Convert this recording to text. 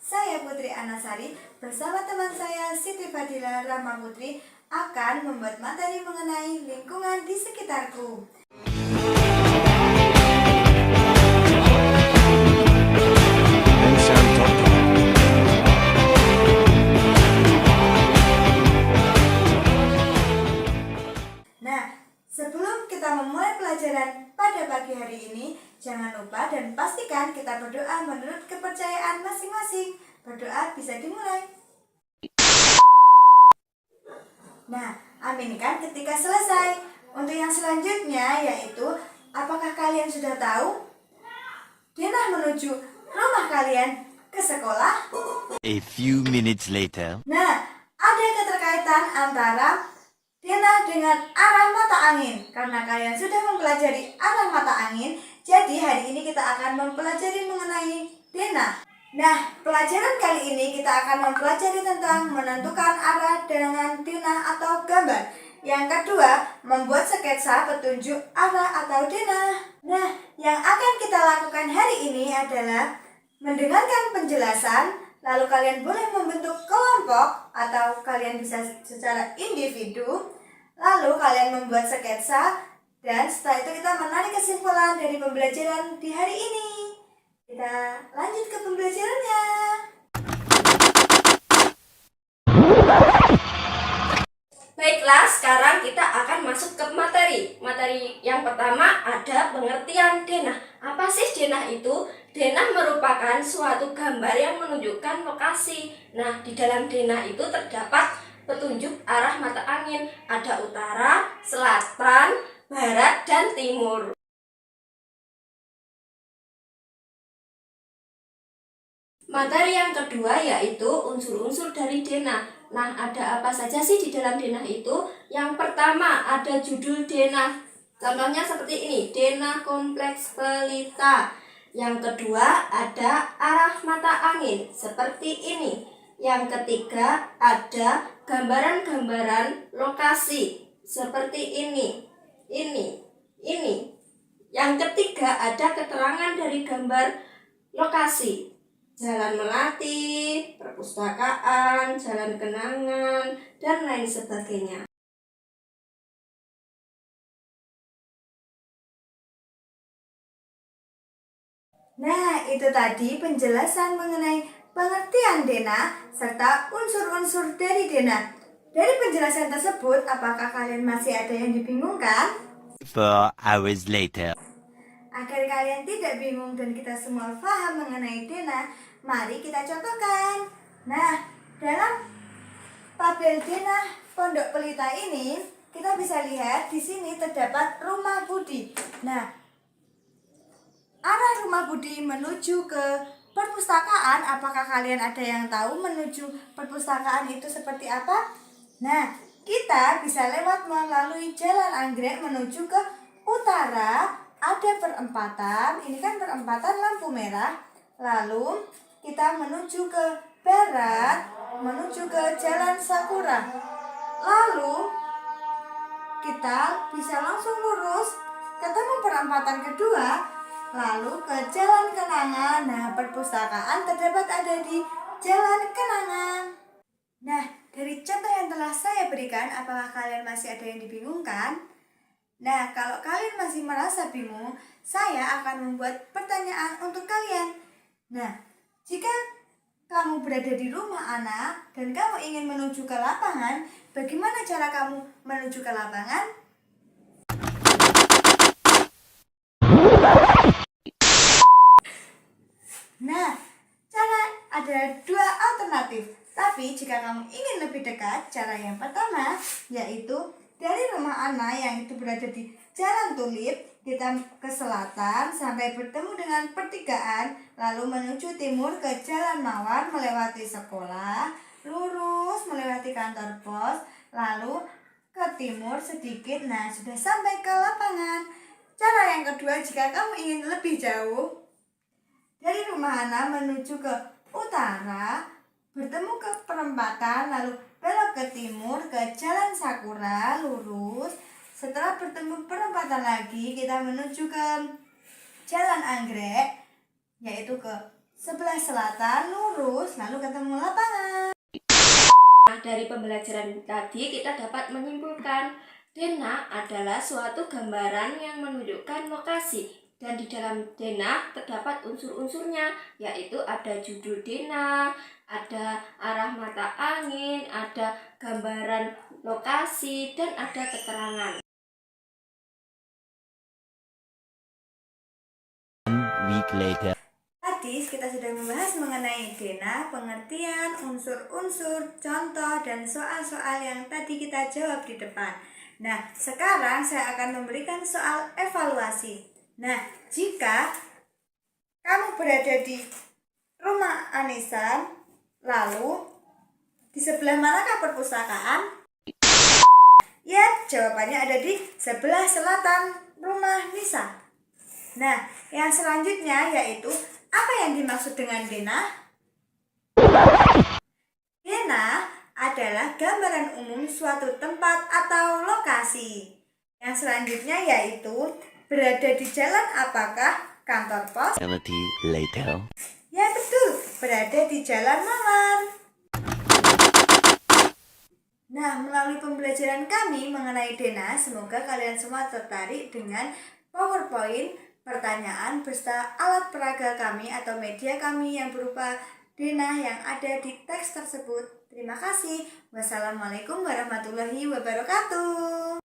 saya Putri Anasari bersama teman saya Siti Fadila Rahma Putri akan membuat materi mengenai lingkungan di sekitarku. Nah, sebelum kita memulai pelajaran pada pagi hari ini, jangan lupa dan pastikan kita berdoa menurut kepercayaan masing-masing. Berdoa bisa dimulai. Nah, aminkan ketika selesai. Untuk yang selanjutnya yaitu, apakah kalian sudah tahu Denah menuju rumah kalian ke sekolah? A few minutes later. Nah, ada keterkaitan antara Denah dengan arah mata angin. Karena kalian sudah mempelajari arah mata angin, jadi hari ini kita akan mempelajari mengenai Denah. Nah, pelajaran kali ini kita akan mempelajari tentang menentukan arah dengan denah atau gambar. Yang kedua, membuat sketsa petunjuk arah atau denah. Nah, yang akan kita lakukan hari ini adalah mendengarkan penjelasan, lalu kalian boleh membentuk kelompok atau kalian bisa secara individu. Lalu kalian membuat sketsa dan setelah itu kita menarik kesimpulan dari pembelajaran di hari ini. Kita lanjut ke pembelajarannya. Baiklah, sekarang kita akan masuk ke materi. Materi yang pertama ada pengertian denah. Apa sih denah itu? Denah merupakan suatu gambar yang menunjukkan lokasi. Nah, di dalam denah itu terdapat petunjuk arah mata angin. Ada utara, selatan, barat, dan timur. Materi yang kedua yaitu unsur-unsur dari denah. Nah, ada apa saja sih di dalam denah itu? Yang pertama ada judul denah. Contohnya seperti ini, denah kompleks pelita. Yang kedua ada arah mata angin, seperti ini. Yang ketiga ada gambaran-gambaran lokasi, seperti ini. Ini. Yang ketiga ada keterangan dari gambar lokasi. Jalan melati, perpustakaan, jalan kenangan, dan lain sebagainya. Nah, itu tadi penjelasan mengenai pengertian denah serta unsur-unsur dari denah. Dari penjelasan tersebut, apakah kalian masih ada yang dibingungkan? 4 hours later. Agar kalian tidak bingung dan kita semua paham mengenai denah, mari kita contohkan. Nah, dalam tabel denah Pondok Pelita ini, kita bisa lihat di sini terdapat rumah Budi. Nah, arah rumah Budi menuju ke perpustakaan. Apakah kalian ada yang tahu menuju perpustakaan itu seperti apa? Nah, kita bisa lewat melalui jalan anggrek menuju ke utara. Ada perempatan, ini kan perempatan lampu merah. Lalu kita menuju ke barat, menuju ke jalan Sakura. Lalu kita bisa langsung lurus ketemu perempatan kedua, lalu ke jalan kenangan. Nah, perpustakaan terdapat ada di jalan kenangan. Nah, dari contoh yang telah saya berikan, apakah kalian masih ada yang dibingungkan? Nah, kalau kalian masih merasa bingung, saya akan membuat pertanyaan untuk kalian. Nah, jika kamu berada di rumah anak dan kamu ingin menuju ke lapangan, bagaimana cara kamu menuju ke lapangan? Nah, ada dua alternatif. Tapi jika kamu ingin lebih dekat, cara yang pertama yaitu dari rumah Ana yang itu berada di Jalan Tulip, kita ke selatan sampai bertemu dengan pertigaan, lalu menuju timur ke Jalan Mawar melewati sekolah, lurus melewati kantor pos, lalu ke timur sedikit. Nah, sudah sampai ke lapangan. Cara yang kedua, jika kamu ingin lebih jauh, dari rumah Ana menuju ke utara, bertemu ke perempatan, lalu belok ke timur ke Jalan Sakura, lurus. Setelah bertemu perempatan lagi, kita menuju ke Jalan Anggrek, yaitu ke sebelah selatan lurus lalu ketemu lapangan. Nah, dari pembelajaran tadi kita dapat menyimpulkan denah adalah suatu gambaran yang menunjukkan lokasi, dan di dalam denah terdapat unsur-unsurnya, yaitu ada judul denah, ada arah mata angin, ada gambaran lokasi, dan ada keterangan. 1 week later. Tadi kita sudah membahas mengenai denah, pengertian, unsur-unsur, contoh, dan soal-soal yang tadi kita jawab di depan. Nah, sekarang saya akan memberikan soal evaluasi. Nah, jika kamu berada di rumah Anissa, lalu di sebelah manakah perpustakaan? Ya, jawabannya ada di sebelah selatan rumah Nisa. Nah, yang selanjutnya yaitu apa yang dimaksud dengan denah? Denah adalah gambaran umum suatu tempat atau lokasi. Yang selanjutnya yaitu berada di jalan apakah? Kantor pos? Eternity later. Ya betul, berada di jalan Mawar. Nah, melalui pembelajaran kami mengenai denah, semoga kalian semua tertarik dengan PowerPoint, pertanyaan beserta alat peraga kami atau media kami yang berupa denah yang ada di teks tersebut. Terima kasih. Wassalamualaikum warahmatullahi wabarakatuh.